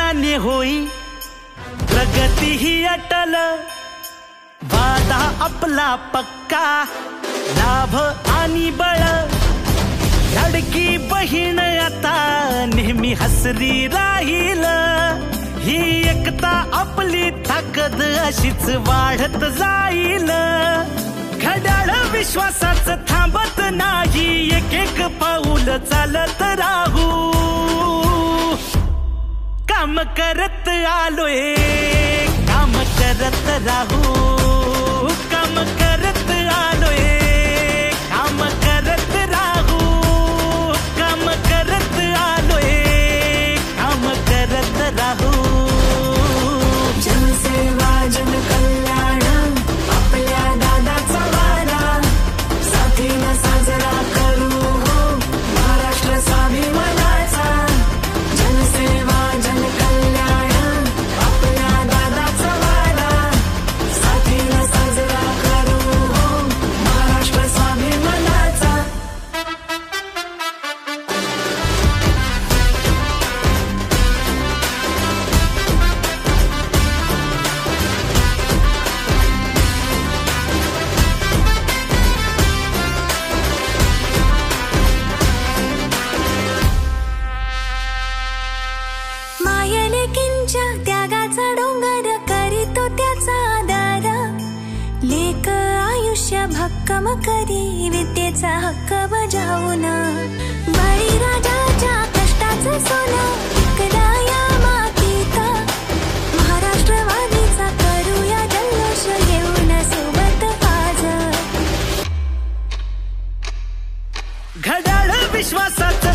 विज्ञानाने होई प्रगती ही अटल, वादा आपला पक्का, लाभ आणि बळ, लाडकी बहीण आता नेहमी हसरी राहील, ही एकता आपली ताकद अशीच वाढत जाईल, घड्याळ विश्वासाचं थांबत नाही, एक एक पाऊल चालत राहू, काम करत आलोय, काम करत राहू, काम करत आलोय, काम करत राहू, काम करत आलोय, काम करत राहू. जनसेवा जनकल्याण आपल्या दादाचा वारा, साथीनं साजरा करू हो महाराष्ट्र स्वाभिमानाचा. जनसेवा जनकल्याण आपल्या दादाचा वारा, साथीनं साजरा करू हो महाराष्ट्र स्वाभिमानाचा. मायलेकींच्या त्यागाचा डोंगर करीतो त्याचा आधार, लेक आयुष्य भक्कम करी विद्येचा हक्क बजावून, बळीराजाच्या कष्टाचं सोनं विकला या मातीत, महाराष्ट्रवादीचा करूया जल्लोष घेऊन सोबत आज. घड्याळ विश्वासाचं